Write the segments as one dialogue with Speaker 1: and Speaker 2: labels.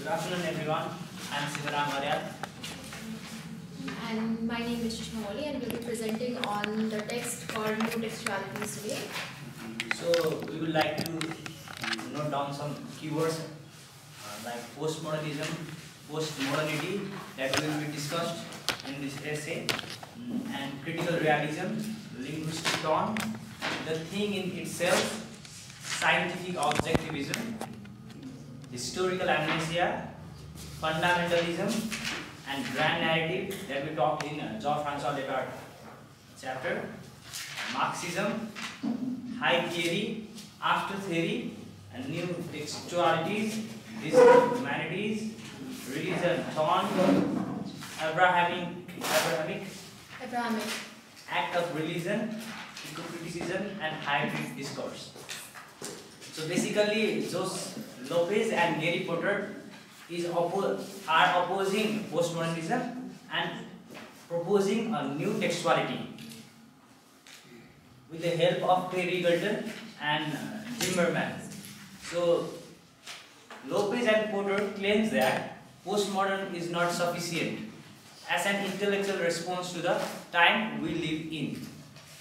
Speaker 1: Good afternoon, everyone. I am Shivaram, Aryal.
Speaker 2: And my name is Sushma and we'll be presenting on the text called New Textualities today.
Speaker 1: So, we would like to note down some keywords like postmodernism, postmodernity that will be discussed in this essay, and critical realism, linguistic tone, the thing in itself, scientific objectivism, historical amnesia, fundamentalism, and grand narrative that we talked in Jean-François Descartes chapter, Marxism, high theory, after theory, and new textualities, digital humanities, religion, tone, Abrahamic act of religion, eco-criticism, and hybrid discourse. So basically, Jose Lopez and Gary Porter are opposing postmodernism and proposing a new textuality with the help of Perry Galton and Zimmerman. So Lopez and Porter claims that postmodern is not sufficient as an intellectual response to the time we live in.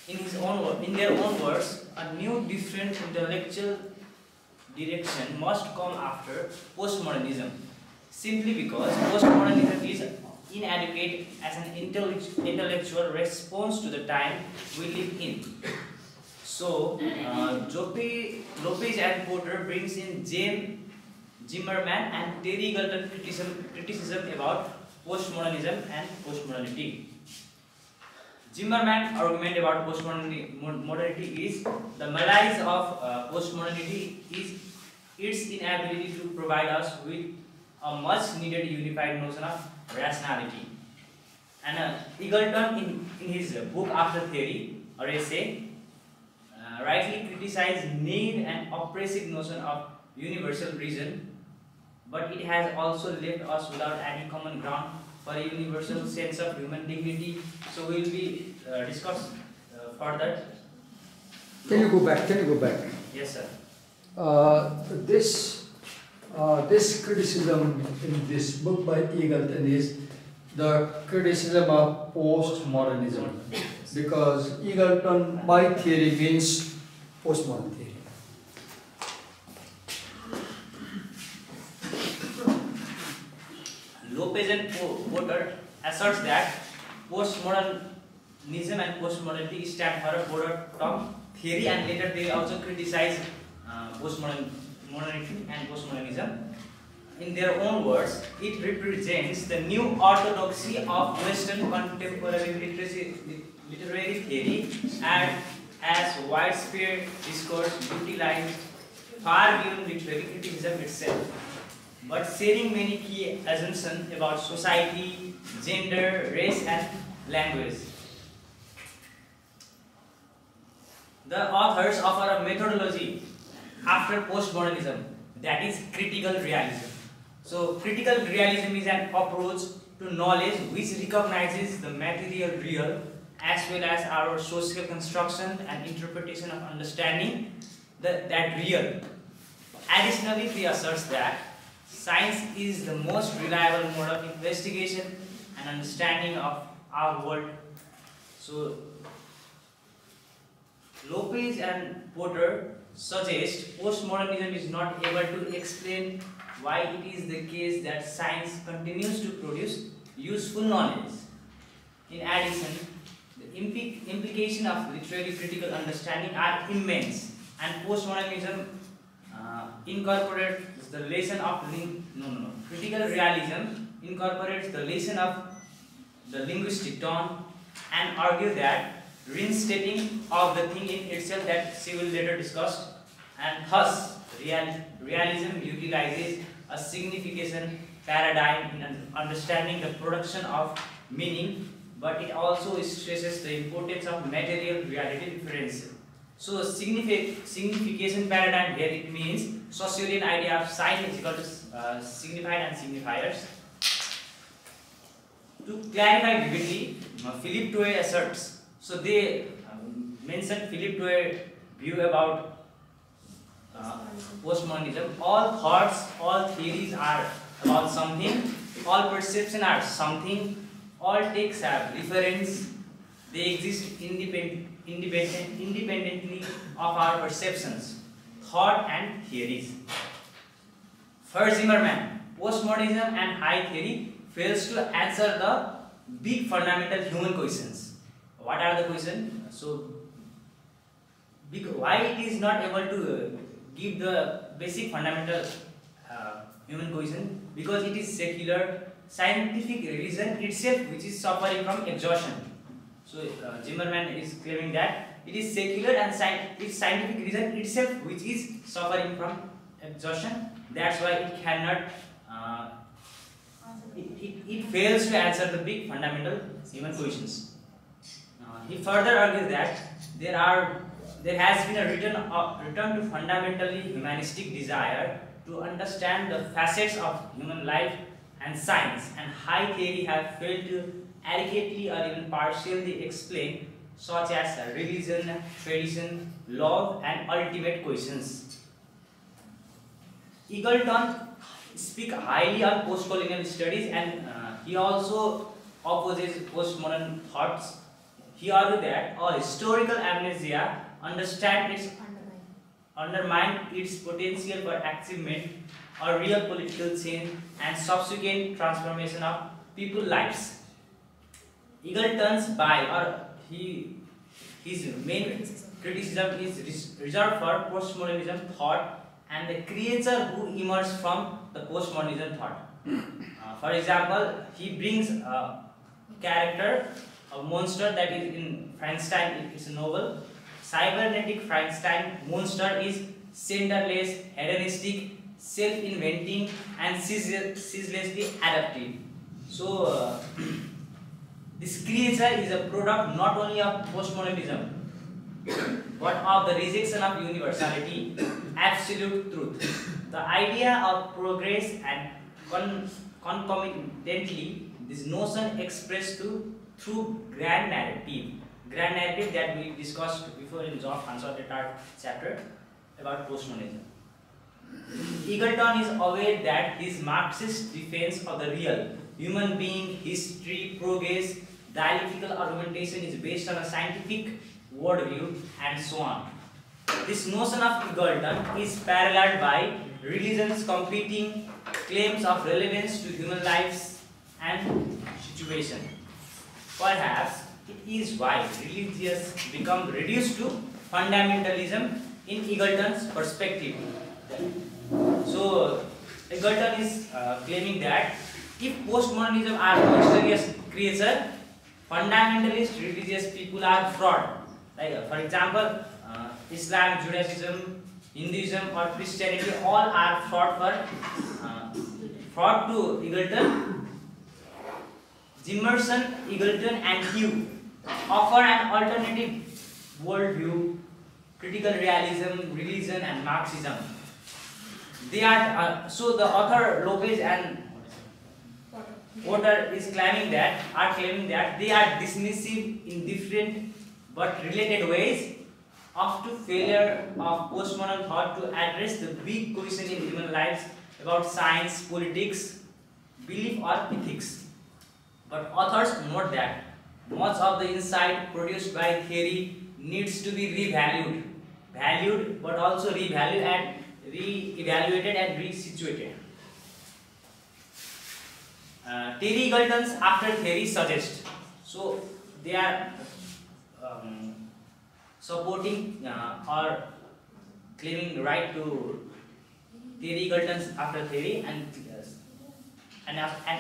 Speaker 1: In their own words, a new, different intellectual direction must come after postmodernism, simply because postmodernism is inadequate as an intellectual response to the time we live in. So, Lopez and Porter brings in Zimmerman and Terry Galton criticism about postmodernism and postmodernity. Zimmerman's argument about postmodernity is the malaise of postmodernity is its inability to provide us with a much needed unified notion of rationality. And Eagleton in his book After Theory or essay rightly criticized need and oppressive notion of universal reason, but it has also left us without any common ground for a universal sense of human dignity. So we will be discuss further.
Speaker 3: Can you go back?
Speaker 1: Yes, sir.
Speaker 3: This criticism in this book by Eagleton is the criticism of postmodernism, because Eagleton by theory means postmodern theory.
Speaker 1: Lopez and Porter asserts that postmodernism and postmodernity stand for a broader term theory, and later they also criticize postmodernity and postmodernism. In their own words, it represents the new orthodoxy of Western contemporary literary theory and as widespread discourse utilized far beyond literary criticism itself, but sharing many key assumptions about society, gender, race, and language. The authors offer a methodology after postmodernism, that is critical realism. So critical realism is an approach to knowledge which recognizes the material real as well as our social construction and interpretation of understanding that real. Additionally, he asserts that science is the most reliable mode of investigation and understanding of our world. So Lopez and Porter suggest postmodernism is not able to explain why it is the case that science continues to produce useful knowledge. In addition, the implications of literary critical understanding are immense, and postmodernism incorporates the lesson of critical realism incorporates the lesson of the linguistic tone and argue that reinstating of the thing in itself that she will later discuss, and thus realism utilizes a signification paradigm in understanding the production of meaning, but it also stresses the importance of material reality difference. So signification paradigm here, it means Saussurian idea of sign is equal to signified and signifiers. To clarify vividly, Philippe Touet asserts, so they mentioned Philippe Touet view about postmodernism. All thoughts, all theories are about something, all perceptions are something, all texts have reference, they exist independently of our perceptions, thought and theories. For Zimmerman, postmodernism and high theory fails to answer the big fundamental human questions. What are the questions? So, why it is not able to give the basic fundamental human question? Because it is secular, scientific reason itself which is suffering from exhaustion. So Zimmerman is claiming that it is secular and it's scientific reason itself which is suffering from exhaustion. That's why it cannot, it fails to answer the big fundamental human questions. He further argues that there has been a return to fundamentally humanistic desire to understand the facets of human life and science, and high theory have failed to adequately or even partially explain such as religion, tradition, love and ultimate questions. Eagleton speaks highly on postcolonial studies, and he also opposes postmodern thoughts. He argued that a historical amnesia undermine its potential for achievement or real political change and subsequent transformation of people's lives. Eagleton's his main criticism is reserved for postmodernism thought and the creature who emerged from the postmodernism thought. For example, he brings a character, a monster that is in Frankenstein, it's a novel. Cybernetic Frankenstein monster is centerless, hedonistic, self-inventing and ceaselessly adaptive. So this creature is a product not only of postmodernism but of the rejection of universality, absolute truth. The idea of progress and concomitantly this notion expressed through grand narrative that we discussed before in John Hansard chapter about postmodernism. Eagleton is aware that his Marxist defense of the real human being, history, progress, dialectical argumentation is based on a scientific worldview and so on. This notion of Eagleton is paralleled by religion's competing claims of relevance to human lives and situation. Perhaps it is why religious become reduced to fundamentalism in Eagleton's perspective. So Eagleton is claiming that if postmodernism are mysterious creature, fundamentalist religious people are fraud. Like for example, Islam, Judaism, Hinduism or Christianity all are fraud to Eagleton. Jimerson, Eagleton and Hugh offer an alternative worldview, critical realism, religion and Marxism. They are so the author Lopez and Porter is claiming that they are dismissive in different but related ways of the failure of postmodern thought to address the big question in human lives about science, politics, belief or ethics. But authors note that much of the insight produced by theory needs to be valued but also re-evaluated and resituated. Terry Eagleton's after theory suggests, so they are supporting or claiming right to Terry Eagleton's after theory and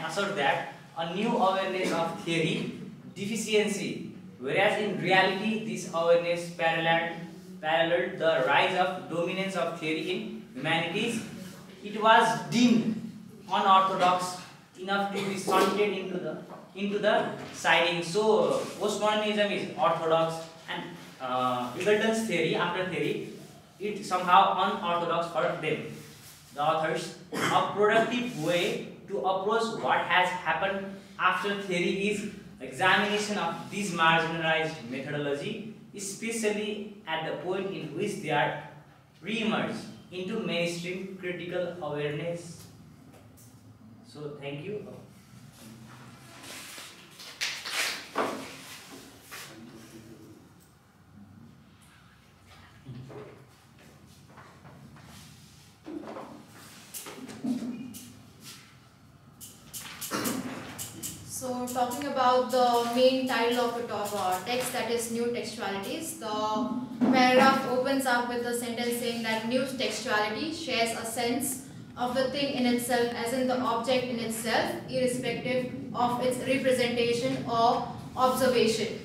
Speaker 1: assert that a new awareness of theory deficiency, whereas in reality this awareness paralleled the rise of dominance of theory in humanities. It was deemed unorthodox enough to be shunted into the siding. So postmodernism is orthodox and Eagleton's theory after theory it somehow unorthodox for them, the authors. A productive way to approach what has happened after theory is examination of this marginalized methodology, especially at the point in which they are re-emerged into mainstream critical awareness. So thank you.
Speaker 2: So talking about the main title of the text, that is New Textualities, the paragraph opens up with the sentence saying that new textuality shares a sense of the thing in itself, as in the object in itself, irrespective of its representation or observation.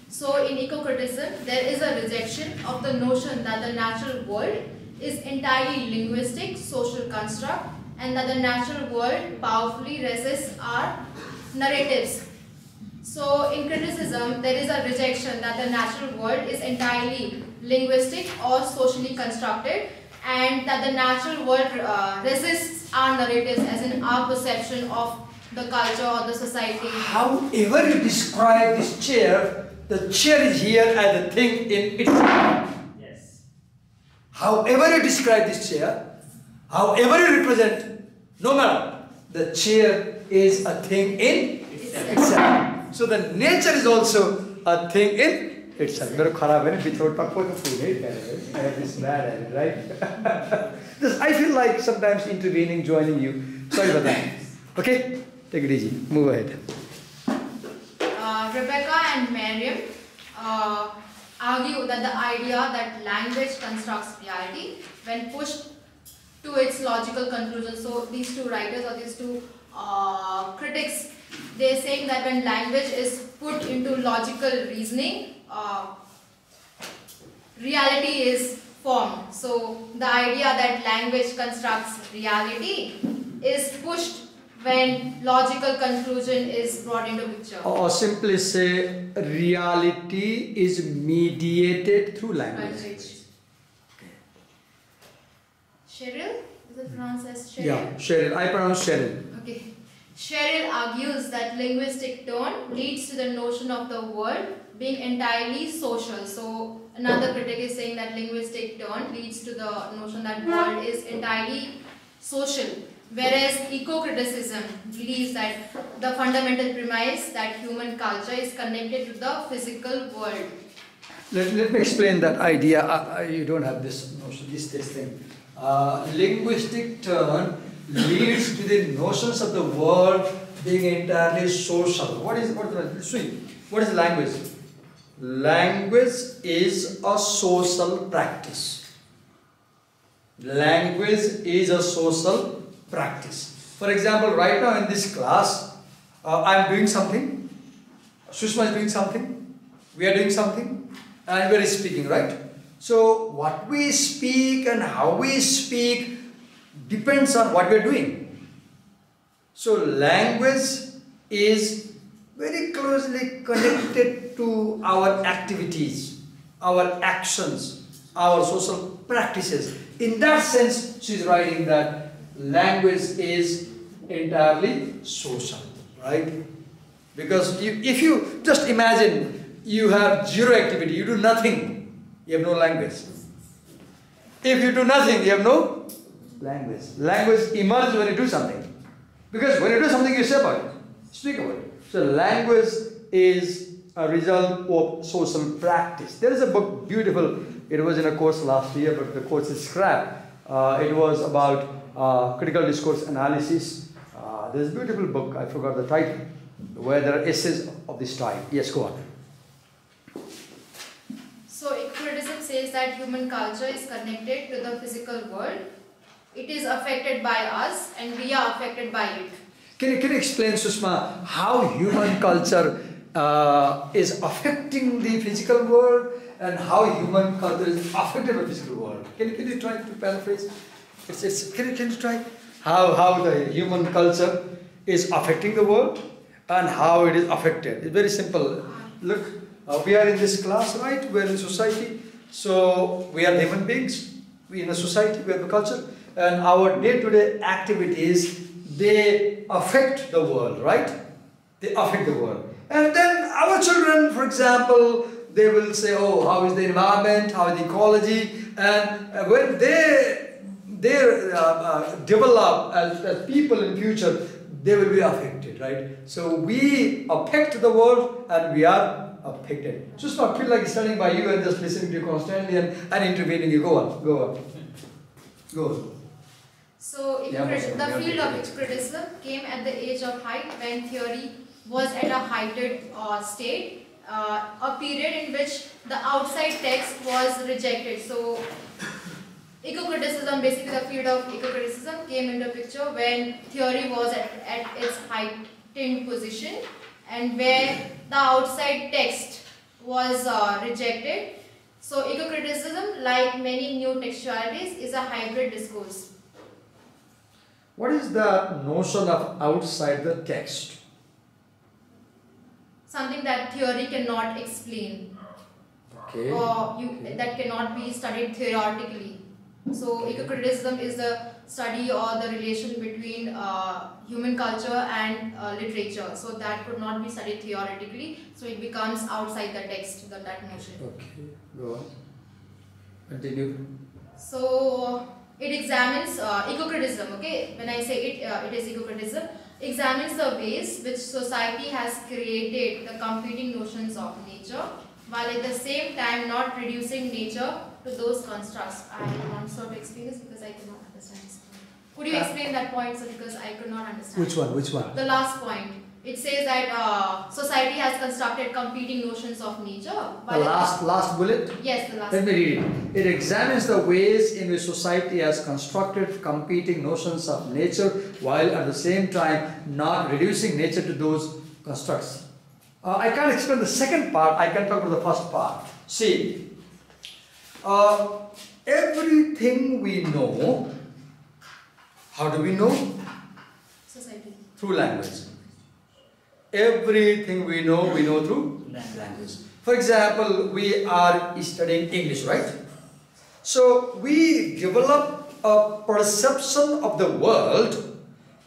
Speaker 2: So in eco-criticism, there is a rejection of the notion that the natural world is entirely linguistic, social construct, and that the natural world powerfully resists our narratives. So in criticism, there is a rejection that the natural world is entirely linguistic or socially constructed, and that the natural world resists our narratives, as in our perception of the culture or the society.
Speaker 3: However you describe this chair, the chair is here as a thing in itself.
Speaker 1: Yes.
Speaker 3: However you describe this chair, however you represent, no matter, the chair is a thing in itself. So the nature is also a thing in itself. I have this bad at it, right? I feel like sometimes intervening, joining you. Sorry about that. Okay? Take it easy. Move ahead.
Speaker 2: Rebecca and Miriam argue that the idea that language constructs reality, when pushed to its logical conclusion. So these two writers, or these two critics, they're saying that when language is put into logical reasoning, reality is formed. So the idea that language constructs reality is pushed when logical conclusion is brought into picture.
Speaker 3: Or simply say, reality is mediated through language.
Speaker 2: Cheryl? Is it pronounced as Cheryl?
Speaker 3: Yeah, Cheryl. I pronounce Cheryl.
Speaker 2: Okay. Cheryl argues that linguistic tone leads to the notion of the world being entirely social. So another critic is saying that linguistic tone leads to the notion that world is entirely social. Whereas eco-criticism believes that the fundamental premise that human culture is connected to the physical world.
Speaker 3: Let me explain that idea. You don't have this notion, this thing. Linguistic turn leads to the notions of the world being entirely social. What is language? Language is a social practice. Language is a social practice. For example, right now in this class, I am doing something, Sushma is doing something, we are doing something, and we are speaking, right? So what we speak and how we speak depends on what we are doing. So language is very closely connected to our activities, our actions, our social practices. In that sense, she is writing that language is entirely social, right? Because if you just imagine you have zero activity, you do nothing, you have no language. If you do nothing, you have no language. Language emerges when you do something. Because when you do something, you say about it, speak about it. So language is a result of social practice. There is a book, beautiful, it was in a course last year, but the course is scrapped. It was about critical discourse analysis. There's a beautiful book, I forgot the title, where there are essays of this type. Yes, go on.
Speaker 2: So eco-criticism says that human culture is connected to the physical world. It is affected by us and we are affected by it.
Speaker 3: Can you explain, Sushma, how human culture is affecting the physical world and how human culture is affected by the physical world? Can you try to paraphrase? Can you try how the human culture is affecting the world and how it is affected? It's very simple. Look, we are in this class, right? We are in society. So we are human beings. We in a society, we have a culture. And our day-to-day activities, they affect the world, right? They affect the world. And then our children, for example, they will say, oh, how is the environment? How is the ecology? And when they they develop as people in future, they will be affected, right? So we affect the world and we are affected. Just not feel like standing by you and just listening to you constantly and intervening. You go on. Go on.
Speaker 2: So the field of criticism came at the age of height when theory was at a heightened state, a period in which the outside text was rejected. So eco-criticism, basically the field of eco-criticism came into picture when theory was at its heightened position and where the outside text was rejected. So eco-criticism, like many new textualities, is a hybrid discourse.
Speaker 3: What is the notion of outside the text?
Speaker 2: Something that theory cannot explain.
Speaker 3: Okay.
Speaker 2: Or that cannot be studied theoretically. So eco-criticism is the study or the relation between human culture and literature. So that could not be studied theoretically. So it becomes outside the text, that notion.
Speaker 3: Okay, go on. Continue.
Speaker 2: So it examines eco-criticism. Okay, when I say it is eco-criticism, examines the ways which society has created the competing notions of nature, while at the same time not reducing nature to those constructs. I want to explain this because I cannot understand this point. Could you explain that point, sir, because I could not understand.
Speaker 3: Which one?
Speaker 2: The last point. It says that society has constructed competing notions of nature.
Speaker 3: The last bullet?
Speaker 2: Yes, the last.
Speaker 3: Let me read it. It examines the ways in which society has constructed competing notions of nature while at the same time not reducing nature to those constructs. I can't explain the second part, I can talk about the first part. See, everything we know, how do we know?
Speaker 2: Society.
Speaker 3: Through language. Everything we know through language. For example, we are studying English, right? So we develop a perception of the world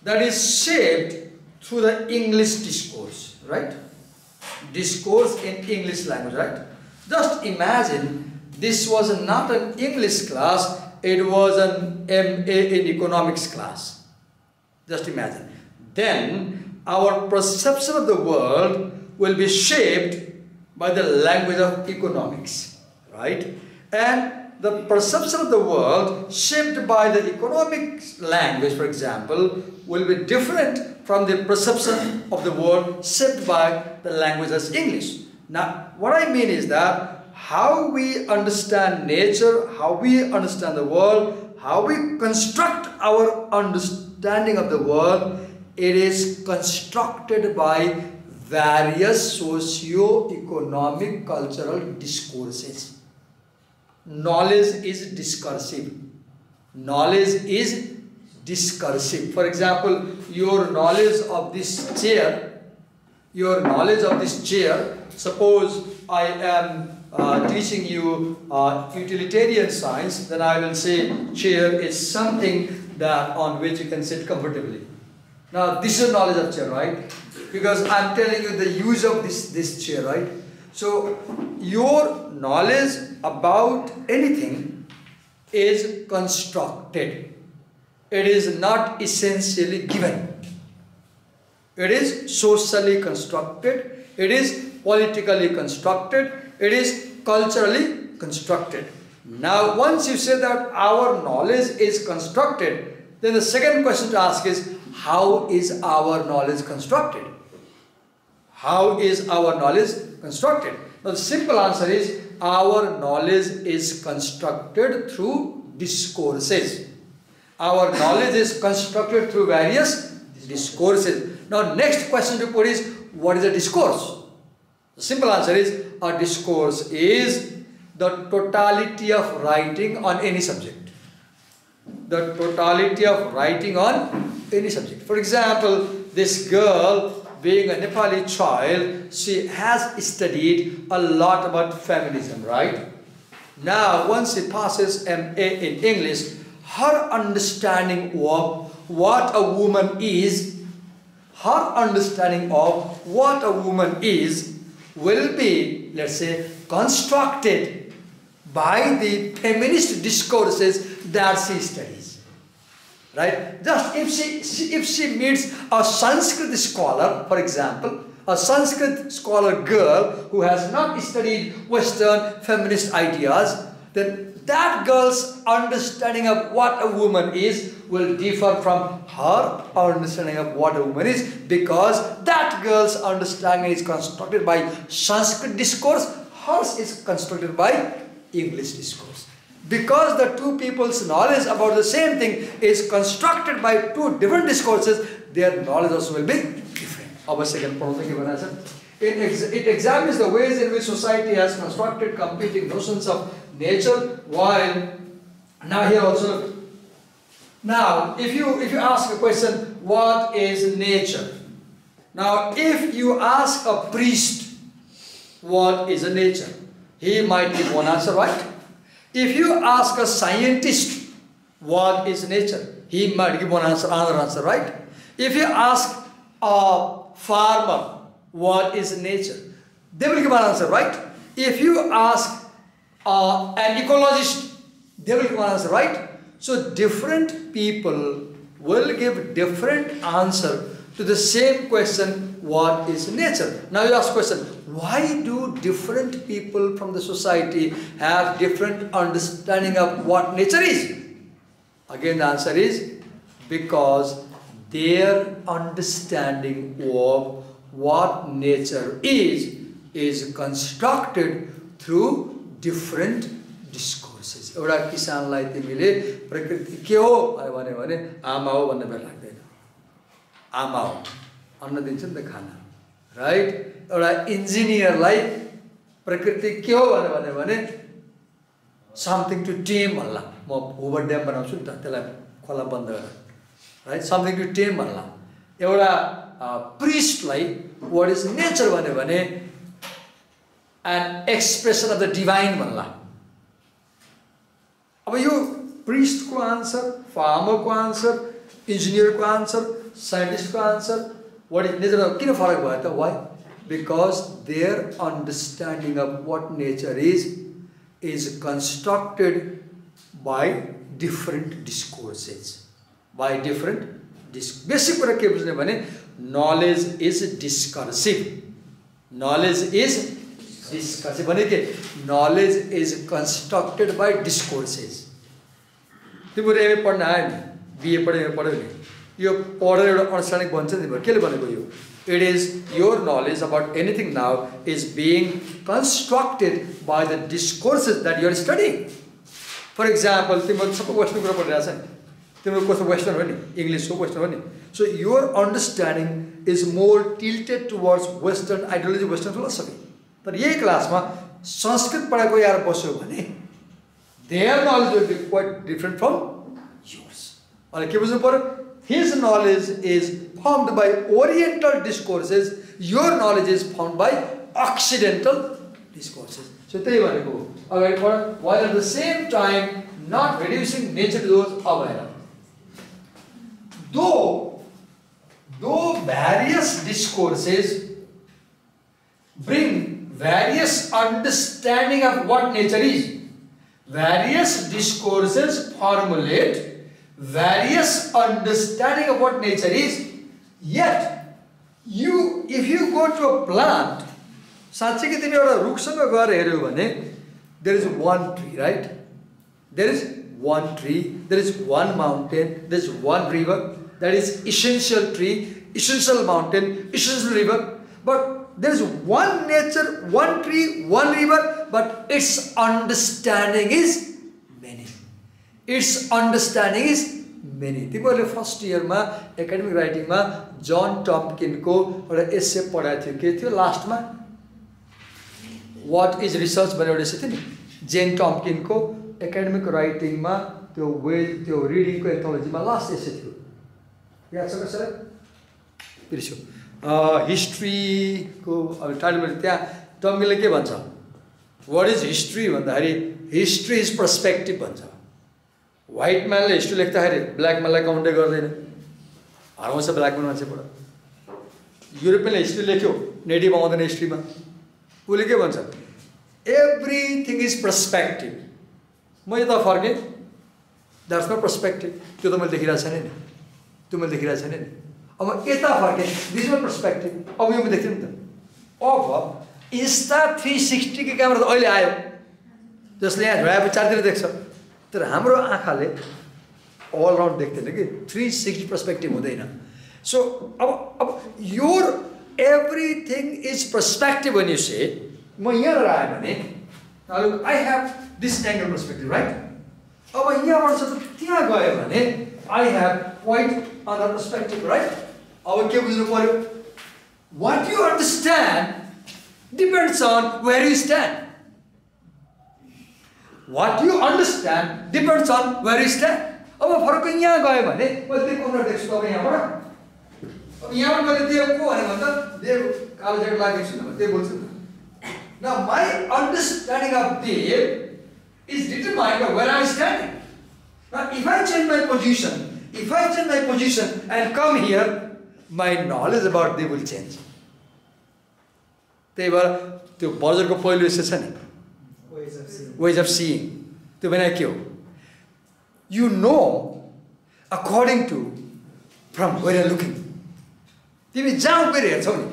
Speaker 3: that is shaped through the English discourse, right? Discourse in English language, right? Just imagine this was not an English class, it was an MA in economics class. Just imagine. Then our perception of the world will be shaped by the language of economics, right? And the perception of the world shaped by the economics language, for example, will be different from the perception of the world shaped by the language as English. Now, what I mean is that how we understand nature, how we understand the world, how we construct our understanding of the world, it is constructed by various socio-economic cultural discourses. Knowledge is discursive. Knowledge is discursive. For example, your knowledge of this chair, suppose I am teaching you utilitarian science, then I will say chair is something that on which you can sit comfortably. Now this is knowledge of chair, right? Because I am telling you the use of this chair, right? So your knowledge about anything is constructed. It is not essentially given. It is socially constructed. It is politically constructed. It is culturally constructed. Now once you say that our knowledge is constructed, then the second question to ask is, how is our knowledge constructed? How is our knowledge constructed? Now the simple answer is, our knowledge is constructed through discourses. Our knowledge is constructed through various discourses. Now next question to put is, what is a discourse? The simple answer is, a discourse is the totality of writing on any subject. The totality of writing on any subject. For example, this girl, being a Nepali child, she has studied a lot about feminism, right? Now, once she passes MA in English, her understanding of what a woman is, will be, let's say, constructed by the feminist discourses that she studies. right? Just if she meets a Sanskrit scholar, for example, a Sanskrit scholar girl who has not studied Western feminist ideas, then that girl's understanding of what a woman is will differ from her understanding of what a woman is, because that girl's understanding is constructed by Sanskrit discourse, hers is constructed by English discourse. Because the two people's knowledge about the same thing is constructed by two different discourses, their knowledge also will be different. Our second point, it examines the ways in which society has constructed competing notions of nature, while now here also, now if you ask a question, what is nature? Now if you ask a priest what is a nature, he might give one answer, right? If you ask a scientist what is nature, he might give another answer, right? If you ask a farmer what is nature, they will give an answer, right? If you ask an ecologist, they will give an answer, right? So different people will give different answer to the same question, what is nature? Now you ask question, why do different people from the society have different understanding of what nature is? Again the answer is because their understanding of what nature is constructed through different discourses. एउटा किसानलाई तिमीले प्रकृति के हो भन्यो भने आमा हो भन्न बेला लाग्दैन, आमा हो, अन्न दिन्छ नि त खाना, राइट? एउटा इन्जिनियरलाई प्रकृति के हो भन्यो भने समथिङ टु टेम भन्ला, म ओभर ड्याम बनाउँछु नि त त्यसलाई खोला बन्द गरेर, राइट? समथिङ टु टेम भन्ला. एउटा प्रिस्टलाई व्हाट इज नेचर भन्यो भने an expression of the divine भन्ला. अब यो प्रिस्टको आन्सर, फार्मरको आन्सर, इन्जिनियरको आन्सर, साइन्टिस्टको आन्सर, व्हाट इज नेचर किन फरक भयो त? Why? Because their understanding of what nature is constructed by different discourses, by different basic कुरा के बुझ्ने भने knowledge is discursive. Knowledge is discursive. भने के knowledge is constructed by discourses. तिम्रो एमए पढ्न आयो नि, बिए पढ्यो नि, यो पढेर एउटा अंडरस्ट्यान्डिङ बन्छ नि. केले भनेको यो? It is your knowledge about anything now is being constructed by the discourses that you are studying. For example, तिम्रो सबै वेस्टर्न कुरा पढिरहेछ नि, तिम्रो कस्तो वेस्टर्न हो नि, इङ्ग्लिस हो, वेस्टर्न हो नि. So your understanding is more tilted towards Western ideology, Western philosophy. तर यही क्लासमा संस्कृत पढाएको यार बस्यो भने their knowledge will be quite different from yours. अनि के बुझ्नु पर्यो? His knowledge is formed by Oriental discourses. Your knowledge is formed by Occidental discourses. So त्यही भनेको अगाडि पढ, while at the same time not reducing nature to those aware. Though various discourses bring various understanding of what nature is, various discourses formulate various understanding of what nature is, yet if you go to a plant, साँच्चै कि तिमी एउटा रुखसँग गएर हेर्यौ भने there is one tree, right? There is one tree, there is one mountain, there is one river. That is essential tree, essential mountain, essential river. But there is one nature, one tree, one river, but its understanding is many. Its understanding is many. तिमीहरूले first इयरमा academic राइटिङमा जन टम्किनको एउटा एस्से पढाएको थियो. के थियो लास्टमा? What is research भनेर एउटा एस्से थियो नि. जेन टम्किनको एकाडेमिक राइटिङमा त्यो रिडिङको एन्थोलोजीमा लास्ट एस्से थियो. याद छ कसैलाई? बिर्स्यो. हिस्ट्रीको अब टाइटलमा त्यहाँ टम्किनले के भन्छ? वाट इज हिस्ट्री भन्दाखेरि हिस्ट्री इज पर्सपेक्टिभ भन्छ. व्हाइट म्यानले हिस्ट्री लेख्दाखेरि ब्ल्याक म्यानलाई काउन्टै गर्दैन, हराउँछ ब्ल्याक म्यान मान्छेबाट. युरोपियनले हिस्ट्री लेख्यो, नेटिभ आउँदैन हिस्ट्रीमा. उसले के भन्छ? Everything is perspective. म यता फर्केँ, That's my perspective. त्यो त मैले देखिरहेको छैन नि, त्यो मैले देखिरहेको छैन नि। अब यता फर्केँ, this is my perspective. अब यो म देख्छु नि त। अब Insta 360 को क्यामेरा त अहिले आयो, जसले यहाँ झोयाको चारतिर देख्छ, तर हाम्रो आँखाले all around देख्दैन कि 360 perspective हुँदैन। So अब your everything is perspective when you say, म यहाँ आयो भने, now look, I have this angle perspective, right? अब यहाँबाट चाहिँ त्यहाँ गयो भने I have quite another perspective, right? अब के बुझ्नु पर्यो? What you understand depends on where you stand. What you understand depends on where you stand. अब फरक यहाँ गयो भने मैले त्यो कोर्नर देख्छु अब यहाँबाट, अब यहाँबाट मैले देव को भने भन्दा देव कालो ज्याकेट लागेको छु भने त्यो बोल्छु नि। Now my understanding of Dev is determined by where I am standing. Now if I change my position and come here, my knowledge about Dev will change. त्यही भएर त्यो बजरको पहिलो यस्तो छ नि, ways of seeing. त्यो भने के हो? You know according to from where you are looking. तिमी जहाँ उभिएर हेर्छौ नि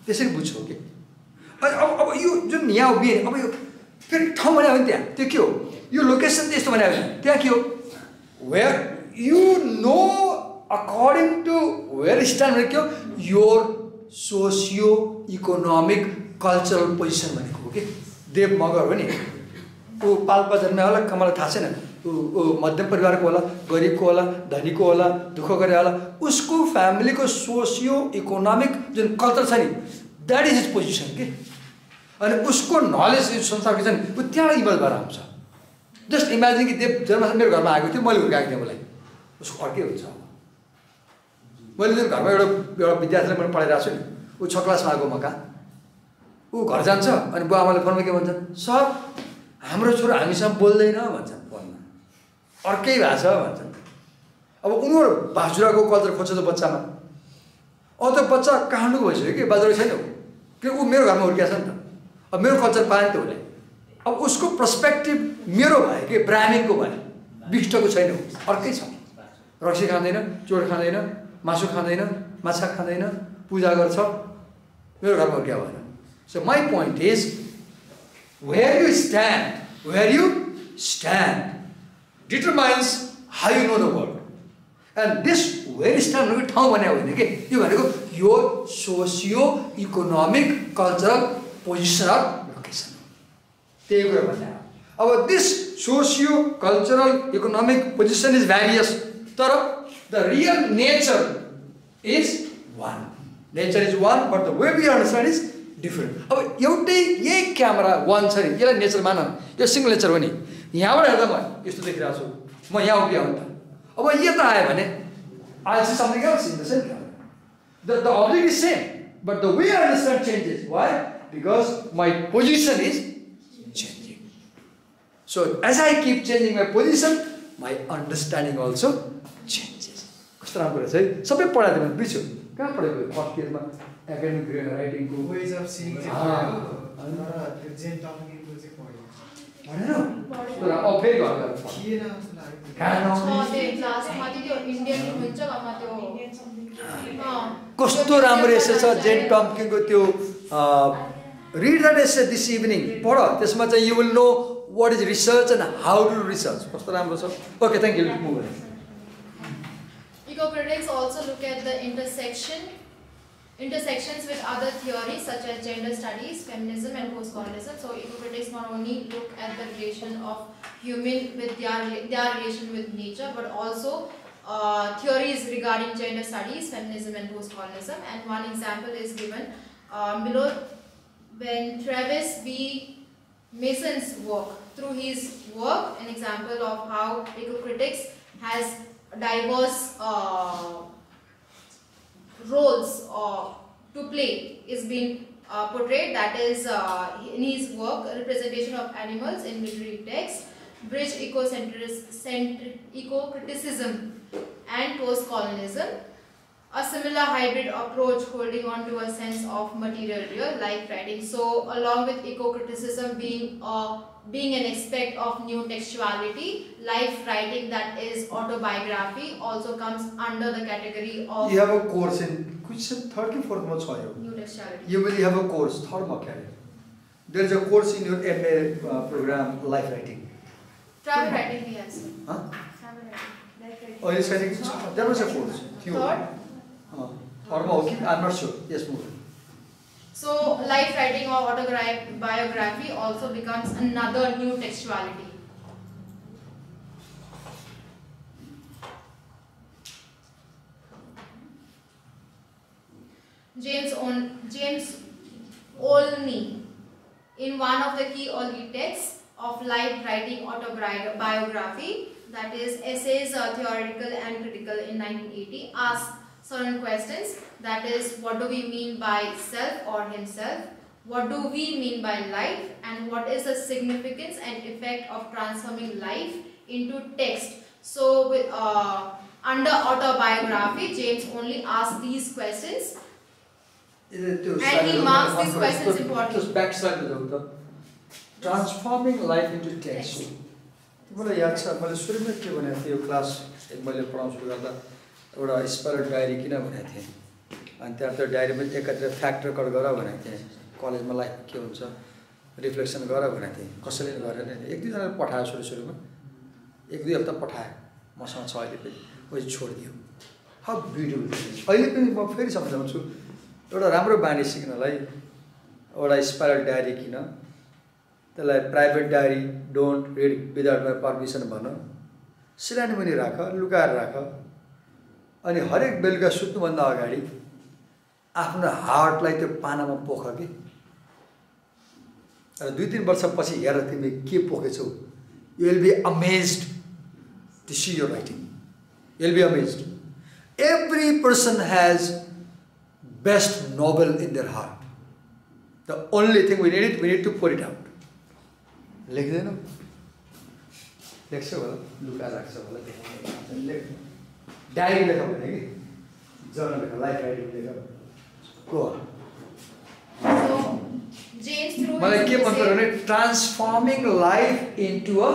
Speaker 3: त्यसरी बुझ्छौ के? अब यो जुन यहाँ उभिएर अब यो फेरि ठाउँ बनायो भने त्यहाँ त्यो के हो? यो लोकेसन त्यस्तो बनायो भने त्यहाँ के हो? Where you know according to where stand भनेको के हो? Your socio-economic cultural position भनेको हो कि। देव मगर हो नि, ऊ पाल्पा जन्मे होला, मलाई थाहा छैन, ऊ मध्यम परिवारको होला, गरिबको होला, धनीको होला, दुःख गरे होला, उसको फ्यामिलीको सोसियो इकोनोमिक जुन कल्चर छ नि, द्याट इज हिज पोजिसन के। अनि उसको नलेज संसारको छ नि, ऊ त्यहाँ इभल भएर आउँछ। जस्ट इमेजिन कि देव जन्म मेरो घरमा आएको थियो, मैले हुर्काएको थिएँ मलाई, उसको अर्कै हुन्छ। मैले जुन घरमा एउटा विद्यार्थीलाई मैले पढाइरहेको छु नि, ऊ 6 क्लासमा आएको म कहाँ, ऊ घर जान्छ अनि बुवा आमाले फोनमा के भन्छन्, सर हाम्रो छोरा हामीसँग बोल्दैन भन्छन् फोनमा, अर्कै भाषा भन्छन्। अब उनीहरू भाषुराको कल्चर खोज्छ त बच्चामा, अब त्यो बच्चा काठमाडौँको भइसक्यो कि बाजुरा छैन कि, ऊ मेरो घरमा हुर्किएको छ नि त, अब मेरो कल्चर पाएँ नि त उसले। अब उसको पर्सपेक्टिभ मेरो भयो कि ब्राह्मणको भयो, विष्टको छैन, अर्कै छ। रक्सी खाँदैन, चोर खाँदैन, मासु खाँदैन, माछा खाँदैन, पूजा गर्छ, मेरो घरमा हुर्किएको भएन। So my point is, where you stand determines how you know the world. And this where you stand भनेको ठाउँ भन्ने होइन के, यो भनेको your socio-economic cultural position or location. त्यही कुरा भन्ने हो। अब this socio-cultural economic position is various, तर the real nature is one. Nature is one, but the way we understand is different. अब एउटै यही क्यामेरा वान छ नि, यसलाई नेचर मान, यो सिंगल नेचर हो नि। यहाँबाट हेर्दा म यस्तो देखिरहेको छु, म यहाँ उभिए हो नि त। अब यता आयो भने I see something else in the same camera. The object is same, but the way I understand changes. Why? Because my position is changing. So as I keep changing my position, my understanding also changes. कस्तो राम्रो रहेछ है, सबै पढाएको थिएँ, बिर्स्यो कहाँ पढेको first इयरमा academic राइटिङको
Speaker 4: ways of seeing
Speaker 3: पढेन, तर अब फेरि घर कस्तो राम्रो एसे छ जेन टम्किनको त्यो read that essay this evening पढ, त्यसमा चाहिँ you will know what is research and how to research. कस्तो राम्रो छ। Okay, thank you. Let's move on.
Speaker 2: Eco-critics also look at the intersections with other theories such as gender studies, feminism and post-colonialism. So eco-critics not only look at the relation of human with their relation with nature, but also theories regarding gender studies, feminism and post-colonialism. And one example is given below when Travis B. Mason's work. Through his work, an example of how eco-critics has diverse roles to play is being portrayed. That is in his work, representation of animals in literary text, bridge eco-criticism and post-colonialism. a similar hybrid approach holding on to a sense of material real life writing. So along with eco-criticism being an aspect of new textuality, life writing that is autobiography also comes under the category of
Speaker 3: you have a course in which third or fourth month
Speaker 2: new textuality.
Speaker 3: you will have a course third month. There is a course in your MA program life writing.
Speaker 2: Travel writing we have.
Speaker 3: Huh?
Speaker 2: Travel writing. Life writing.
Speaker 3: Oh, yes, writing. There was a course.
Speaker 2: Third?
Speaker 3: I'm not sure. Yes, move.
Speaker 2: So, life writing or autobiography also becomes another new textuality. James Olney, in one of the key early texts of life writing autobiography, that is Essays Theoretical and Critical in 1980, asks certain questions, that is, what do we mean by self or himself, what do we mean by life, and what is the significance and effect of transforming life into text. So with, under autobiography, James only asks these questions and he marks these questions important.
Speaker 3: Just backside the transforming life into text. मलाई याद छ मैले सुरुमा के भनेको थिएँ यो class मैले पढाउन सुरु गर्दा एउटा स्पेलर डायरी किन भनेको थिएँ अनि त्यहाँ त्यो डायरीमा एकातिर फ्याक्ट रेकर्ड गर भनेको थिएँ कलेजमा लाइफ के हुन्छ रिफ्लेक्सन गर भनेको थिएँ कसैले गरेन एक दुई जनाले पठायो सुरुमा एक दुई हप्ता पठायो मसँग छ अहिले पनि पछि छोडिदियो हाउ ब्युटिफुल अहिले पनि म फेरि सम्झाउँछु एउटा राम्रो बानी सिक्नलाई एउटा स्पेलर डायरी किन त्यसलाई private diary don't read without my permission भन सिरानी पनि राख लुकाएर राख अनि हरेक बेलुका सुत्नुभन्दा अगाडि आफ्नो हार्टलाई त्यो पानामा पोख कि र 2-3 वर्षपछि हेर तिमी के पोखेछौ you will be amazed to see your writing you will be amazed every person has best noble in their heart the only thing we need to put it out लेख्दैनौ लेख्छ होला लुका राख्छ होला लेख डायरी लेख भने कि जर्नल लेख लाइफ राइटिङ लेख को मलाई के मन पर्यो भने transforming life into a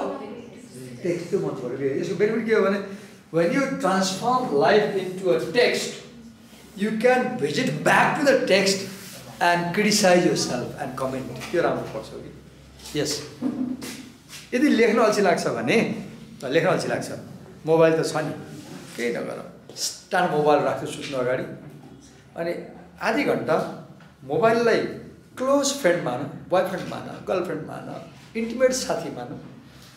Speaker 3: text त्यो मन पर्यो कि यसको बेनिफिट के हो भने when you transform life into a text you can visit back to the text and criticize yourself and comment त्यो राम्रो पर्छ कि यस यदि लेख्न अल्छी लाग्छ भने लेख्न अल्छी लाग्छ मोबाइल त छ नि केही नगर स्ट्यान्ड मोबाइल राख्छु सुत्नु अगाडि अनि आधी घन्टा मोबाइललाई क्लोज फ्रेन्ड मान बोयफ्रेन्ड मान गर्लफ्रेन्ड मान इन्टिमेट साथी मान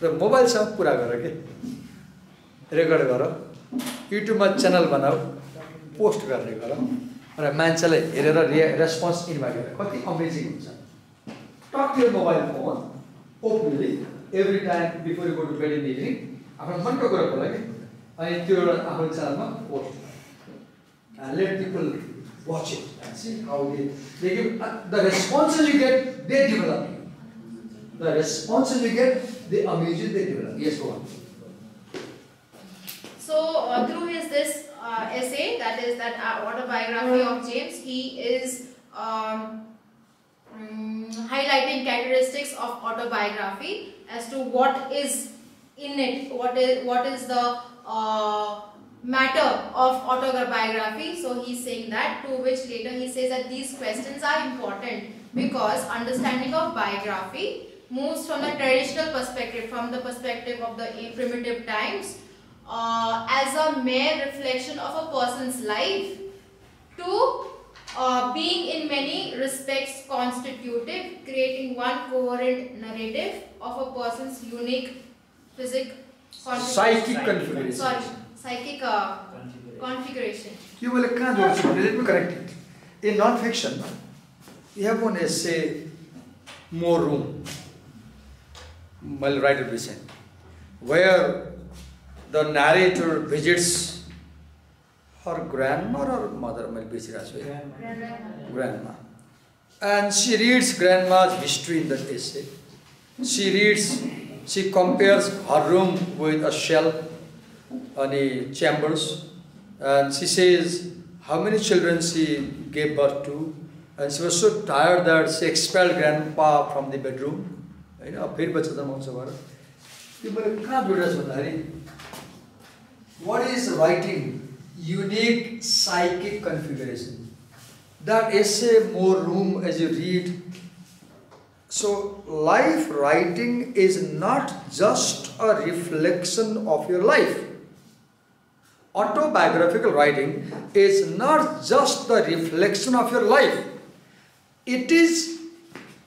Speaker 3: र मोबाइलसँग कुरा गर के रेकर्ड गर युट्युबमा च्यानल बनाऊ पोस्ट गर्ने गर र मान्छेलाई हेरेर रेस्पोन्स इन्भाइट गर कति अमेजिङ हुन्छ Talk to your mobile phone openly every time before you go to bed in the evening. आफ्नो मनको कुरा बोला कि अनि त्यो एउटा आफ्नो च्यानलमा post and let people watch it and see how they give the responses you get they develop you. The responses you get they amuse you, they develop. Yes, go on.
Speaker 2: So through this essay, that is that autobiography of James, he is highlighting characteristics of autobiography as to what is in it, what is the matter of autobiography. So he's saying that, to which later he says that these questions are important because understanding of biography moves from the traditional perspective, from the perspective of the primitive times, as a mere reflection of a person's life, to being in many respects constitutive, creating one coherent narrative of a person's unique
Speaker 3: psychic configuration.
Speaker 2: Sorry, psychic configuration.
Speaker 3: You will can't also let me correct it. In non-fiction, you have one essay, More Room, well writer present, where the narrator visits her grandma or mother, grandma, and she reads grandma's history in that essay. She compares her room with a shelf and chambers, and she says how many children she gave birth to, and she was so tired that she expelled grandpa from the bedroom. You know, what is writing? Unique psychic configuration. That essay, more room as you read. So, life writing is not just a reflection of your life. Autobiographical writing is not just the reflection of your life. It is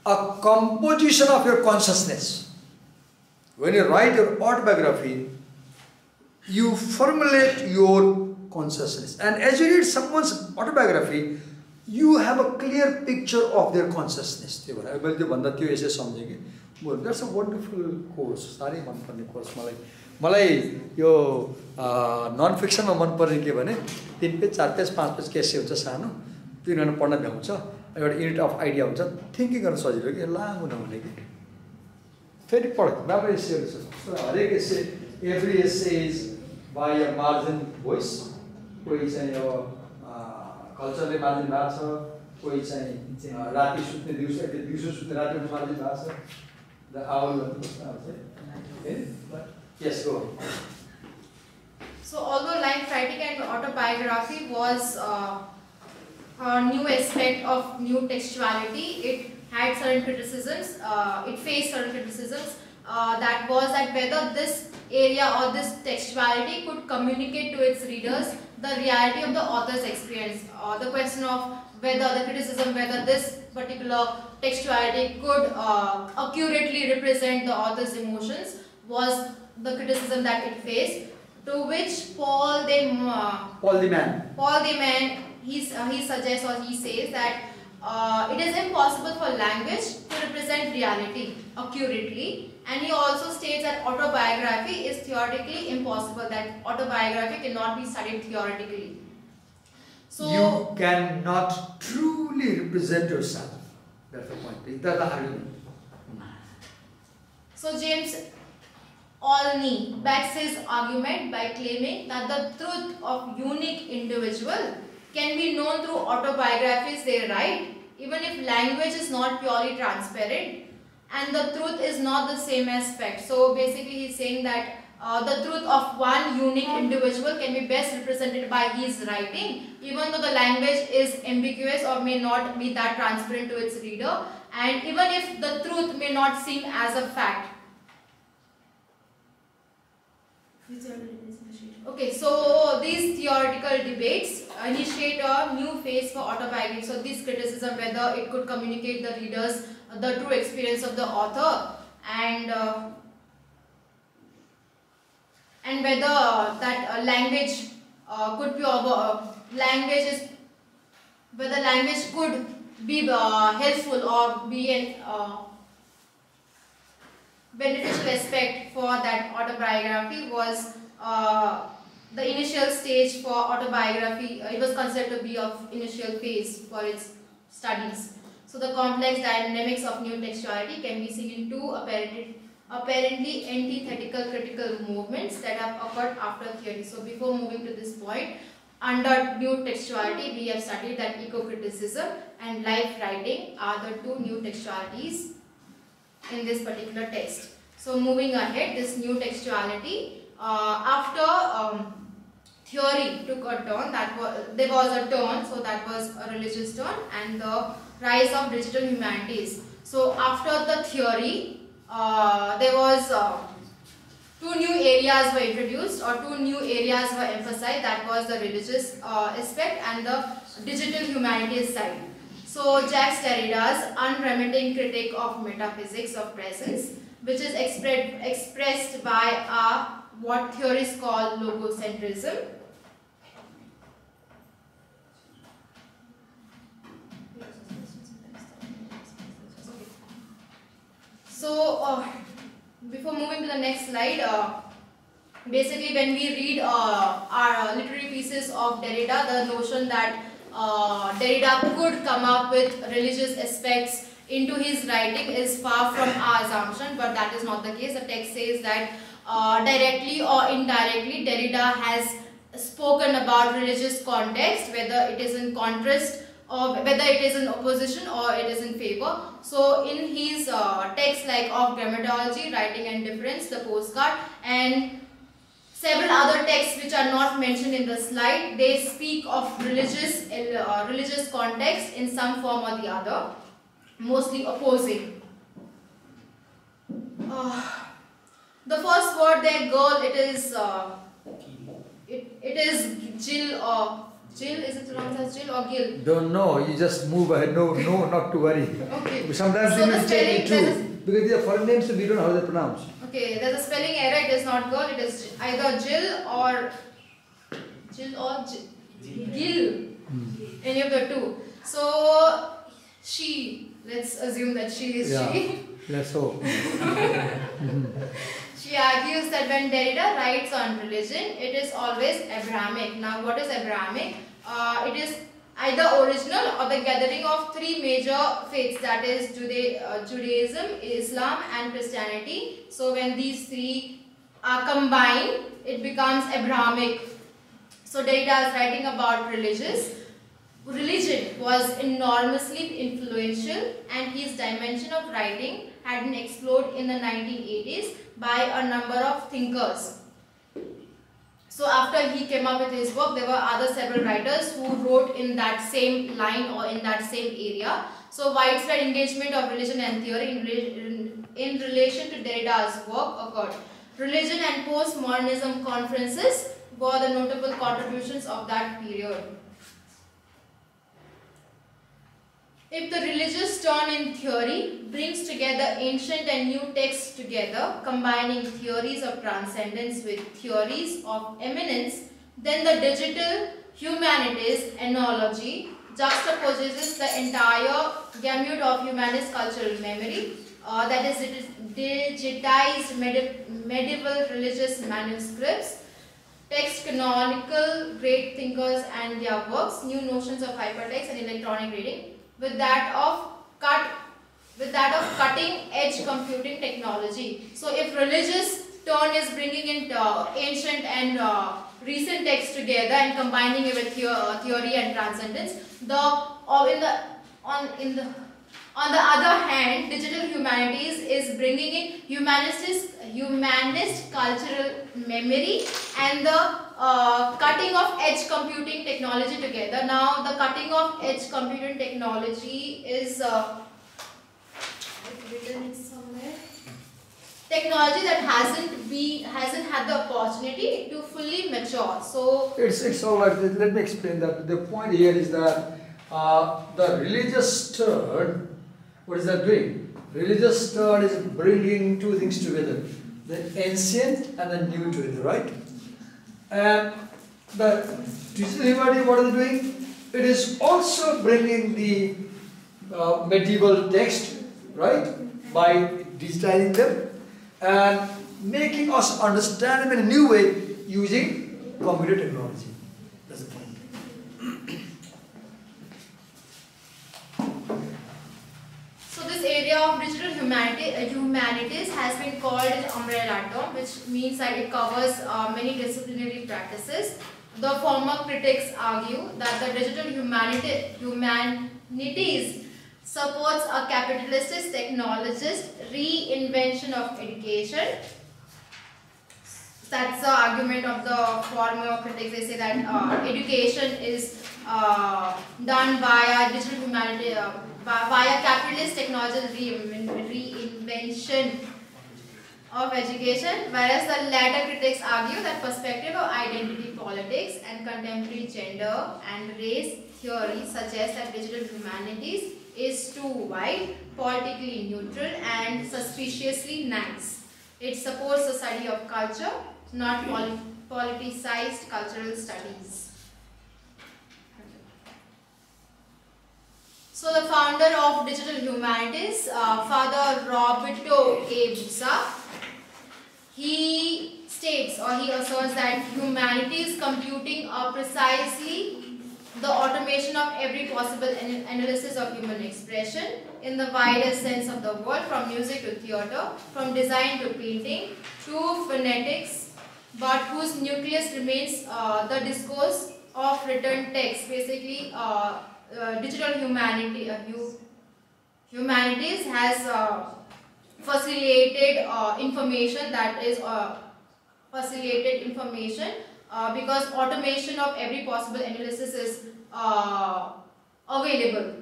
Speaker 3: a composition of your consciousness. When you write your autobiography, you formulate your consciousness. And as you read someone's autobiography, you have a clear picture of their consciousness. That's a wonderful course. मलाई यो none फिक्सनमा मन पर्ने के भने 3 page 4 page 5 page case हुन्छ सानो 3 घण्टा पढ्न भ्याउँछ एउटा युनिट अफ आइडिया हुन्छ थिंकिङ गर्न सजिलो के लामो नहुने कि फेरि पढ्नु राम्रो एसेहरू छ हरेक essay every essay is by a margin voice कोही चाहिँ यो कल्चरले मार्जिन भएको छ कोही चाहिँ राति सुत्ने दिउँसो सुत्ने राति मार्जिन भएको छ the owl Yes, go on.
Speaker 2: So, although life writing and autobiography was a new aspect of new textuality, it had certain criticisms, it faced certain criticisms, that was that whether this area or this textuality could communicate to its readers the reality of the author's experience. The question of whether the criticism, whether this particular textuality could accurately represent the author's emotions was the criticism that it faced, to which Paul the Man, he suggests or he says that it is impossible for language to represent reality accurately, and he also states that autobiography is theoretically impossible, that autobiography cannot be studied theoretically. So
Speaker 3: you cannot truly represent yourself. That's the point. That's the argument.
Speaker 2: So James Olney backs his argument by claiming that the truth of unique individual can be known through autobiographies they write, even if language is not purely transparent and the truth is not the same as fact. So basically he is saying that the truth of one unique individual can be best represented by his writing, even though the language is ambiguous or may not be that transparent to its reader, and even if the truth may not seem as a fact. Okay, so these theoretical debates initiate a new phase for autobiography. So this criticism whether it could communicate the readers the true experience of the author, and whether that language could be whether language could be helpful or be an beneficial aspect for that autobiography was the initial stage for autobiography. It was considered to be of initial phase for its studies. So the complex dynamics of new textuality can be seen in two apparently antithetical critical movements that have occurred after theory. So before moving to this point, under new textuality we have studied that eco-criticism and life writing are the two new textualities in this particular text. So moving ahead, this new textuality, after theory took a turn, there was a turn, so that was a religious turn, and the rise of digital humanities. So after the theory, there was two new areas were introduced, or two new areas were emphasized, that was the religious aspect and the digital humanities side. So Jacques Derrida's unremitting critique of metaphysics of presence, which is expressed by what theorists call logocentrism. So before moving to the next slide, basically when we read our literary pieces of Derrida, the notion that Derrida could come up with religious aspects into his writing is far from our assumption, but that is not the case. The text says that directly or indirectly Derrida has spoken about religious context, whether it is in contrast or whether it is in opposition or it is in favor. So in his texts like of grammatology, writing and difference, the postcard, and several other texts which are not mentioned in the slide, they speak of religious context in some form or the other, mostly opposing. The first word there, girl, it is Jill or Jill. Is it pronounced as Jill or Gil?
Speaker 3: Don't know. You just move ahead. No, not to worry.
Speaker 2: Okay.
Speaker 3: Sometimes
Speaker 2: So
Speaker 3: we
Speaker 2: the
Speaker 3: will
Speaker 2: spelling,
Speaker 3: check it too because they are foreign names, so we don't know how they pronounce.
Speaker 2: Okay, there's a spelling error. It is not girl. It is either Jill or Gil. Any of the two. So she. Let's assume that she is she.
Speaker 3: Let's hope.
Speaker 2: She argues that when Derrida writes on religion, it is always Abrahamic. Now, what is Abrahamic? It is either original or the gathering of three major faiths, that is Judaism, Islam and Christianity. So, when these three are combined, it becomes Abrahamic. So, Derrida is writing about religion was enormously influential, and his dimension of writing had been explored in the 1980s by a number of thinkers. So after he came up with his work, there were several writers who wrote in that same line or in that same area. So widespread engagement of religion and theory in relation to Derrida's work occurred. Religion and postmodernism conferences were the notable contributions of that period. If the religious turn in theory brings together ancient and new texts together, combining theories of transcendence with theories of immanence, then the digital humanities analogy juxtaposes the entire gamut of humanist cultural memory, that is, it is digitized medieval religious manuscripts, text canonical great thinkers and their works, new notions of hypertext and electronic reading, with that of cutting edge computing technology. So if religious turn is bringing in ancient and recent texts together and combining it with theory and transcendence, on the other hand, digital humanities is bringing in humanist cultural memory and the cutting of edge computing technology together. Now, the cutting of edge computing technology is written somewhere. Technology that hasn't had the opportunity to fully mature. So
Speaker 3: it's all right. Let me explain that. The point here is that the religious turn, what is that doing? Religious turn is bringing two things together: the ancient and the new together, right? And the digital humanity, what are they doing? It is also bringing the medieval text, right, by digitizing them and making us understand them in a new way using computer technology. That's the point.
Speaker 2: So this area of digital humanities has been called an umbrella term, which means that it covers many disciplinary practices. The former critics argue that the digital humanities supports a capitalist technologist reinvention of education. That's the argument of the former critics. They say that education is done via digital humanity, via capitalist technology reinvention of education, whereas the latter critics argue that perspective of identity politics and contemporary gender and race theory suggest that digital humanities is too wide, politically neutral and suspiciously nice. It supports the study of culture, not politicized cultural studies. So the founder of digital humanities, Father Roberto A. Busa, he states or he asserts that humanities computing are precisely the automation of every possible analysis of human expression in the widest sense of the word, from music to theatre, from design to painting, to phonetics but whose nucleus remains the discourse of written text. Basically, digital humanities has facilitated information, that is facilitated information because automation of every possible analysis is available.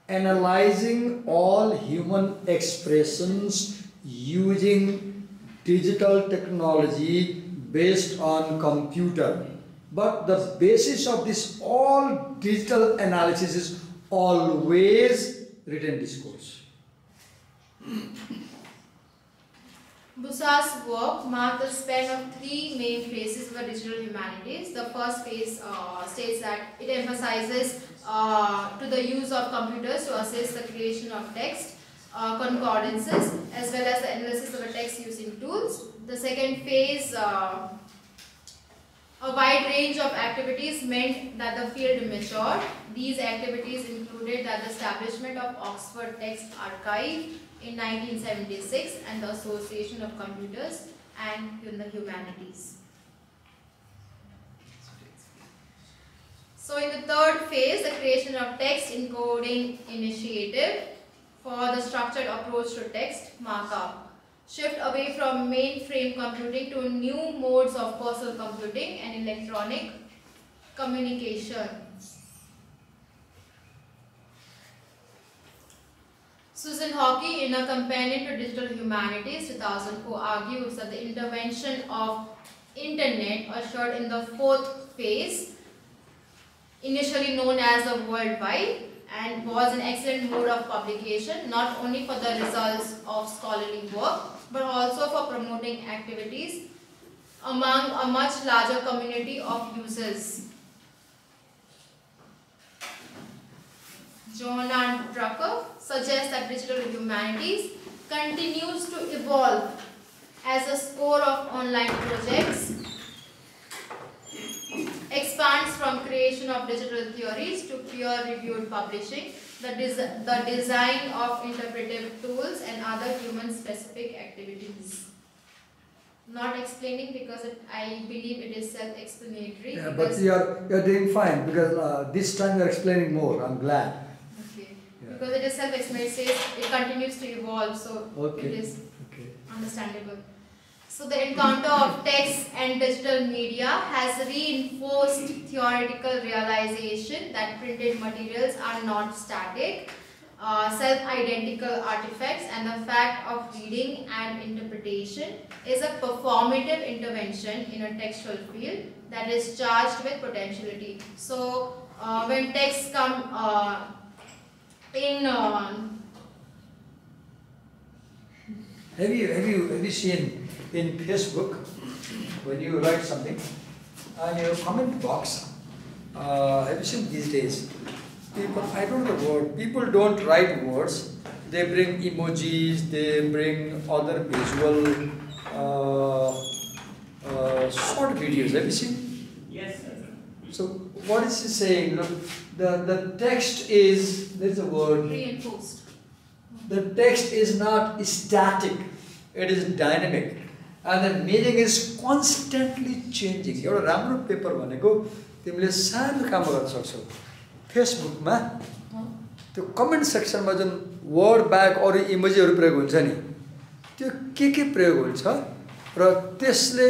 Speaker 3: Analyzing all human expressions using digital technology based on computer. But the basis of this all digital analysis is always written discourse.
Speaker 2: Busa's work marked the span of three main phases of the digital humanities. The first phase states that it emphasizes to the use of computers to assess the creation of text, concordances, as well as the analysis of the text using tools. The second phase, a wide range of activities meant that the field matured. These activities included the establishment of Oxford Text Archive in 1976 and the Association of Computers and in the Humanities. So in the third phase, the creation of text encoding initiative for the structured approach to text markup. Shift away from mainframe computing to new modes of personal computing and electronic communication. Susan Hockey, in a companion to Digital Humanities 2004, argues that the intervention of Internet ushered in the fourth phase, initially known as the World Wide, and was an excellent mode of publication, not only for the results of scholarly work, but also for promoting activities among a much larger community of users. Joanna Drucker suggests that digital humanities continues to evolve as a score of online projects expands from creation of digital theories to peer-reviewed publishing, the design of interpretive tools and other human-specific activities. Not explaining because I believe it is self-explanatory.
Speaker 3: Yeah, but you're doing fine because this time you're explaining more. I'm glad.
Speaker 2: Okay. Yeah. Because it is self-explanatory, it says it continues to evolve, so
Speaker 3: okay.
Speaker 2: It is understandable. So the encounter of text and digital media has reinforced theoretical realization that printed materials are not static, self-identical artifacts, and the fact of reading and interpretation is a performative intervention in a textual field that is charged with potentiality. So when texts come in
Speaker 3: have you seen in Facebook when you write something and your comment box, have you seen these days people, I don't know the word, people don't write words, they bring emojis, they bring other visual short videos. Have you seen?
Speaker 1: Yes, sir.
Speaker 3: So what is he saying? Look, the text is, there's a word,
Speaker 2: reinforced.
Speaker 3: the text is not static, it is dynamic. And the meaning is constantly changing. एउटा राम्रो paper भनेको तिमीले सानो काम गर्न सक्छौ फेसबुकमा त्यो कमेन्ट सेक्सनमा जुन वर्ड ब्याग अरु इमोजीहरु प्रयोग हुन्छ नि त्यो के प्रयोग हुन्छ र त्यसले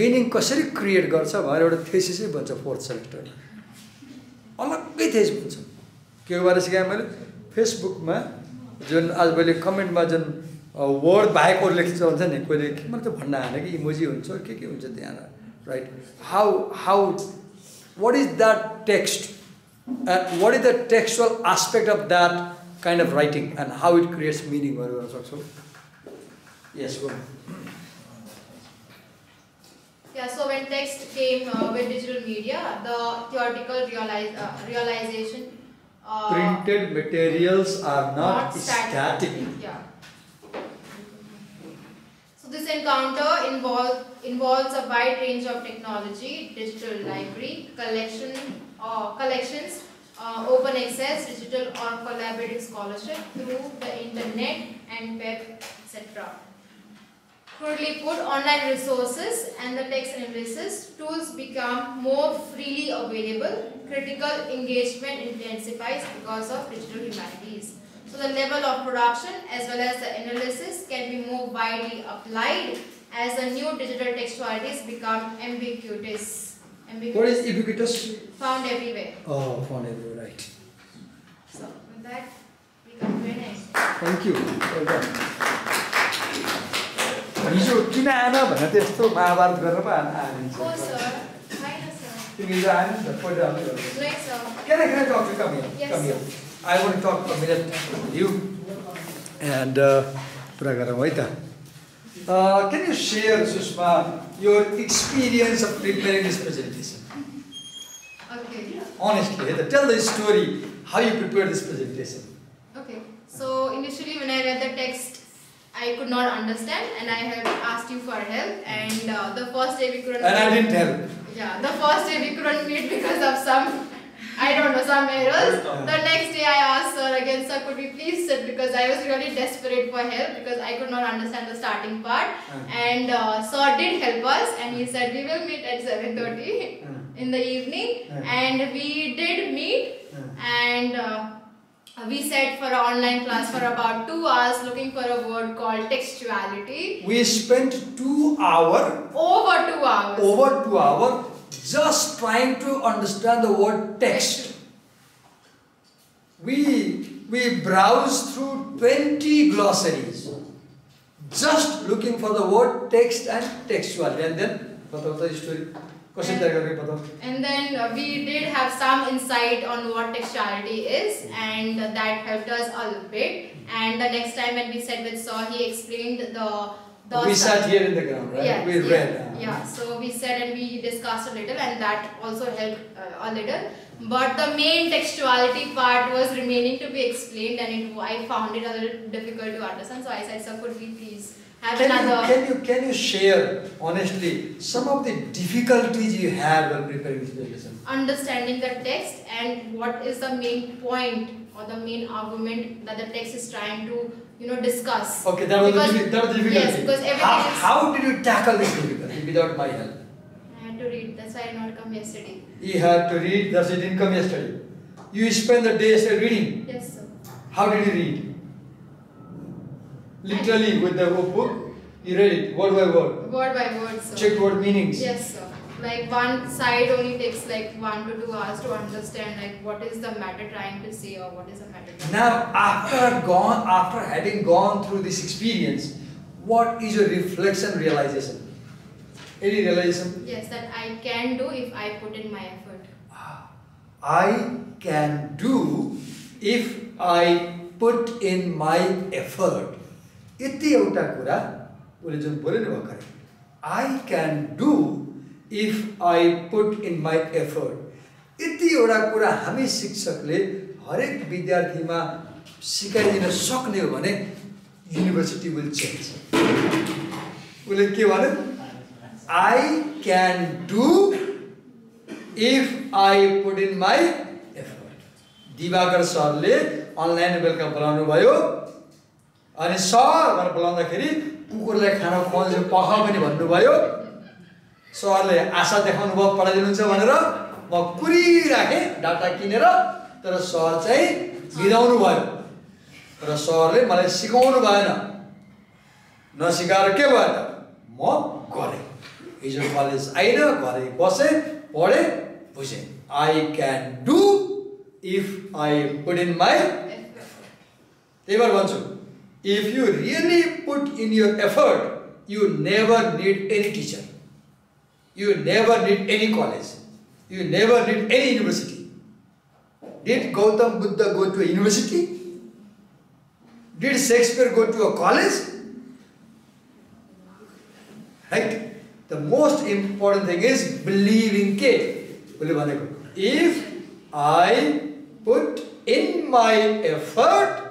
Speaker 3: मिनिङ कसरी क्रिएट गर्छ भनेर एउटा थेसिसै बन्छ फोर्थ सेमेस्टर अलग्गै थेसिस हुन्छ के बारे सिकाए मैले फेसबुकमा जुन आज मैले कमेन्टमा जुन वर्ड बाहेक अरु लेख्छ हुन्छ नि कोहीले के मतलब भन्न हाने कि इमोजी हुन्छ के हुन्छ त्यहाँ right how what is that text and what is the textual aspect of that kind of writing and how it creates meaning? Yes, go on.
Speaker 2: Yeah, so when text came with digital media, the theoretical realization
Speaker 3: printed materials are not static.
Speaker 2: Yeah. So this encounter involves a wide range of technology, digital library, collections, open access, digital or collaborative scholarship through the internet and web, etc. Crudely put, online resources and the text analysis tools become more freely available. Critical engagement intensifies because of digital humanities. So the level of production as well as the analysis can be more widely applied as the new digital textualities become ubiquitous.
Speaker 3: What is ubiquitous?
Speaker 2: Found everywhere.
Speaker 3: Oh, found everywhere, right.
Speaker 2: So with that, we come to an end.
Speaker 3: Thank you. Well done. हिजो किन आएन भने त्यस्तो महाभारत गरेर पो आइन्छ
Speaker 2: Oh sir, hi sir.
Speaker 3: तिमी हिजो आएन नि त पढ्दै आउनु
Speaker 2: Great sir.
Speaker 3: Can I talk to you? Come here.
Speaker 2: Yes,
Speaker 3: Come here.
Speaker 2: sir.
Speaker 3: I want to talk for a minute with you. And कुरा गरौँ है त. Can you share, Sushma, your experience of preparing this presentation?
Speaker 2: Okay.
Speaker 3: Honestly, tell the story how you prepared this presentation.
Speaker 2: Okay. So initially when I read the text, I could not understand and I had asked you for help, and the first day we couldn't
Speaker 3: And I didn't help.
Speaker 2: Yeah, the first day we couldn't meet because of some, I don't know, some errors. The next day I asked sir again, sir, could we please sit, because I was really desperate for help because I could not understand the starting part. And sir did help us and he said we will meet at 7:30 in the evening, and we did meet, and we sat for an online class for about 2 hours looking for a word called textuality.
Speaker 3: We spent 2 hours.
Speaker 2: Over 2 hours.
Speaker 3: Over 2 hours just trying to understand the word text. We browsed through 20 glossaries just looking for the word text and textuality. And then, बताओ the story.
Speaker 2: And then we did have some insight on what textuality is, and that helped us a little bit. And the next time when we sat with Sir, he explained the
Speaker 3: we sat here in the ground, right?
Speaker 2: Yes,
Speaker 3: we read.
Speaker 2: Yeah, so we sat and we discussed a little, and that also helped a little. But the main textuality part was remaining to be explained, and I found it a little difficult to understand. So I said, sir, could we please have another...
Speaker 3: Can you share, honestly, some of the difficulties you had while preparing this presentation?
Speaker 2: Understanding the text and what is the main point or the main argument that the text is trying to, discuss.
Speaker 3: Okay, that was the difficulty.
Speaker 2: Yes, because everything
Speaker 3: how did you tackle this difficulty without my help?
Speaker 2: I had to read, that's why I did not come yesterday.
Speaker 3: You had to read, that's why you didn't come yesterday. You spent the day reading.
Speaker 2: Yes, sir.
Speaker 3: How did you read? Literally with the book, you read it word by word.
Speaker 2: Word by word, sir.
Speaker 3: Check word meanings.
Speaker 2: Yes, sir. Like one side only takes like 1 to 2 hours to understand like what is the matter trying to say or what is the matter trying
Speaker 3: Now, after having gone through this experience, what is your reflection, realization? Any realization?
Speaker 2: Yes, that I can do if I put in my effort.
Speaker 3: I can do if I put in my effort. यति एउटा कुरा उले जुन बोले नि भर्खरै I can do if I put in my effort. यति एउटा कुरा हामी शिक्षकले हरेक विद्यार्थीमा सिकाइदिन सक्ने हो भने युनिभर्सिटी will change. उले के भन्यो? I can do if I put in my effort. Diwakar सरले अनलाइन बेलुका बोलाउनु भयो अनि सर भनेर बोलाउँदाखेरि कुकुरलाई खाना खुवाउँछ पख पनि भन्नुभयो सरले आशा देखाउनु भयो पढाइदिनुहुन्छ भनेर म कुरिराखेँ डाटा किनेर तर सर चाहिँ बिदाउनु भयो र सरले मलाई सिकाउनु भएन नसिकाएर के भयो त म गरेँ हिजो कलेज आइन घरै बसेँ पढेँ बुझेँ I can do if I put in my effort. त्यही भएर भन्छु if you really put in your effort, you never need any teacher. You never need any college. You never need any university. Did Gautam Buddha go to a university? Did Shakespeare go to a college? Right? The most important thing is believing K. If I put in my effort,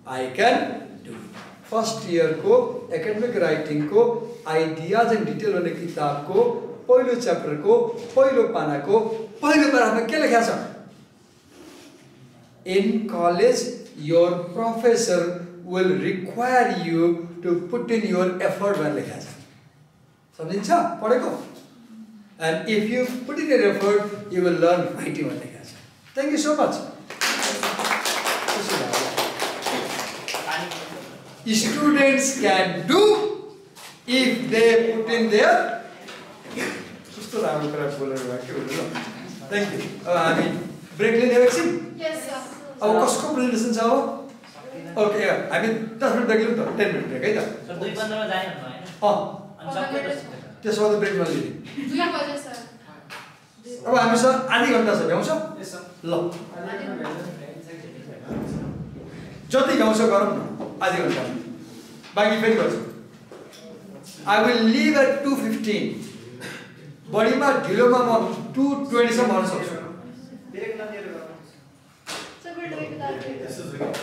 Speaker 3: I can do. First year को academic writing को ideas and detail वाले किताब को पहिलो chapter को पहिलो पाना को पहिलो paragraph में क्या लिखा था? In college, your professor will require you to put in your effort भनेर लेखेको छ सम्झिन्छ पढेको and if you put in your effort you will learn writing भनेर लेखेको छ thank you so much students can do if they put in their कस्तो राम्रो कुरा बोलेर भएको हो thank you हामी ब्रेक लिने एकछिन
Speaker 2: Yes, sir.
Speaker 3: अब कसको प्रेजेन्टेसन छ अब ओके हामी 10 मिनेट ब्रेक लिउँ त 10 मिनेट ब्रेक है त
Speaker 1: सर 2:15 मा जाने भन्नु हैन अनि सबै
Speaker 3: त्यसो भए ब्रेक नलिने
Speaker 2: 2 बजे सर
Speaker 3: अब हामीसँग आधी घण्टा छ भ्याउँछ
Speaker 4: यस सर
Speaker 3: ल जति भ्याउँछ गरौँ न आधी घण्टा बाँकी फेरि गर्छु I will leave at 2:15 बढीमा ढिलोमा म 2:20 सम्म भन्न सक्छु
Speaker 4: ब्रेक नलिएर गर्नु
Speaker 2: So we'll do it without break.
Speaker 4: This is very